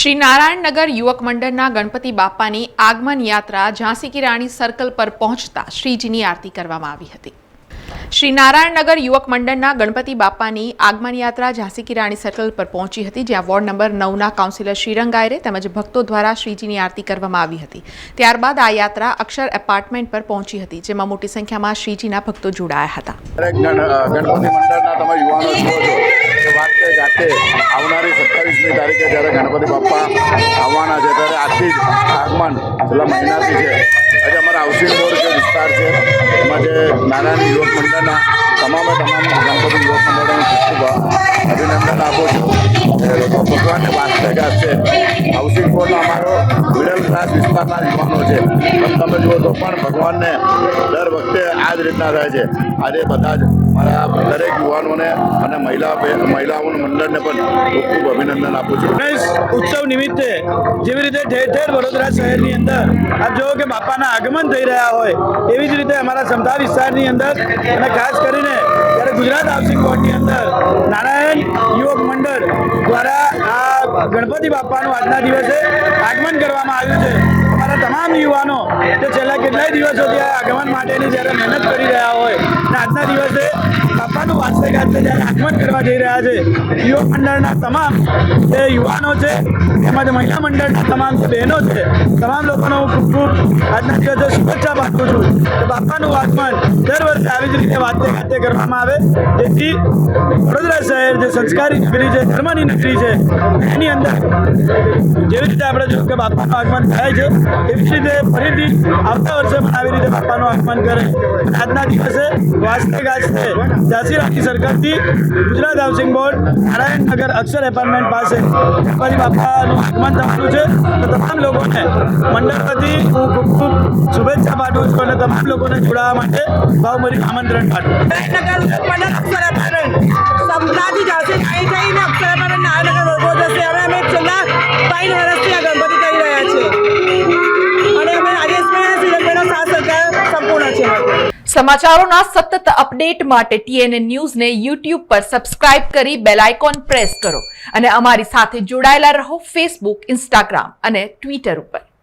श्री नारायण नगर युवक मंडलना गणपति बाप्पानी आगमन यात्रा झांसी की राणी सर्कल पर पहोंचता श्रीजीनी आरती करवामां आवी हती। श्री नारायण नगर युवक मंडलना गणपति बाप्पानी आगमन यात्रा झांसी की राणी सर्कल पर पहोंची हती, ज्यां वोर्ड नंबर 9 काउंसिलर श्रीरंग गायरे તેમજ ભક્તો દ્વારા શ્રીજીની આરતી કરવામાં આવી હતી। ત્યારબાદ આ યાત્રા અક્ષર એપાર્ટમેન્ટ પર પહોંચી હતી, જેમાં મોટી સંખ્યામાં શ્રીજીના ભક્તો જોડાયા હતા। ગણપતિ મંડળના તમે યુવાનો જુઓ છો કે વાતે ગાતે આવનારી 27મી તારીખે જ્યારે ગણપતિ બાપ્પા આવવાના છે ત્યારે આજથી જ આગમન છેલ્લા મહિનાથી છે। આજે અમારા હાઉસિંગ બોર્ડ જે વિસ્તાર છે એમાં જે નારાયણ યુવક મંડળના તમામ ગણપતિ યુવક મંડળોને ખૂબ અભિનંદન આપું છું। ભગવાનને વાસ્તે ગાતે હાઉસિંગ બોર્ડનો અમારો મિડલ ક્લાસ વિસ્તારના યુવાનો છે, પણ તમે જુઓ તો પણ ભગવાનને દર વખતે આ જ રીતના થાય છે। આજે બધા જ મારા દરેક યુવાનોને અને મહિલાઓના મંડળને પણ ખૂબ ખૂબ અભિનંદન આપું છું। ગણેશ ઉત્સવ નિમિત્તે જેવી રીતે ઠેર ઠેર વડોદરા શહેરની અંદર આપ જો કે બાપાના આગમન થઈ રહ્યા હોય, એવી જ રીતે અમારા સમતા વિસ્તારની અંદર અને ખાસ કરીને જ્યારે ગુજરાત હાઉસિંગ બોર્ડની અંદર નારાયણ યુવક મંડળ દ્વારા આ ગણપતિ બાપાનું આજના દિવસે આગમન કરવામાં આવ્યું છે। અમારા તમામ યુવાનો જે છેલ્લા કેટલાય દિવસોથી આ આગમન માટેની જ્યારે મહેનત કરી રહ્યા હોય અને આજના દિવસે બાપાનું વાસ્તે ગાતે જ્યારે આગમન કરવા જઈ રહ્યા છે, યુવક મંડળના તમામ જે યુવાનો છે તેમજ મહિલા મંડળના તમામ જે બહેનો છે, તમામ લોકોનો હું ખૂબ ખૂબ આજના દિવસે શુભેચ્છા પાઠવું છું કે બાપાનું આગમન દર વર્ષે આવી જ રીતે વાસ્તે ગાતે કરવામાં આવે, જેથી વડોદરા શહેર જે સંસ્કારી નગરી છે, ધર્મની નગરી છે, એની અંદર જેવી રીતે આપણે જોયું કે બાપાનું આગમન થાય છે, એવી જ રીતે ફરીથી આવતા વર્ષે પણ આવી રીતે બાપાનું આગમન કરે। આજના દિવસે વાસ્તે ગાતે ઝાંસી રાણી સર્કલથી ગુજરાત હાઉસિંગ બોર્ડ નારાયણ નગર અક્ષર એપાર્ટમેન્ટ પાસે ગણપતિ બાપાનું આગમન થવાનું છે। તો તમામ લોકોને મંડળ વતી હું ખૂબ ખૂબ શુભેચ્છા પાઠવું છું અને તમામ લોકોને જોડાવા માટે ભાવભર્યું આમંત્રણ પાઠવું। સપનાથી ઝાંસી રાણી થઈને અક્ષર એપાર્ટમેન્ટ નારાયણ નગર રોડ જશે। હવે અમે છેલ્લા 3 વર્ષથી આ ગણપતિ કરી રહ્યા છીએ અને અમે રાજેશભાઈ શ્રીરંગભાઈનો સાથ સહકાર સંપૂર્ણ છે। સમાચારોના સતત અપડેટ માટે TNN ન્યૂઝને YouTube પર સબસ્ક્રાઇબ કરી બેલ આઇકોન પ્રેસ કરો અને અમારી સાથે જોડાયેલા રહો Facebook, Instagram અને Twitter ઉપર।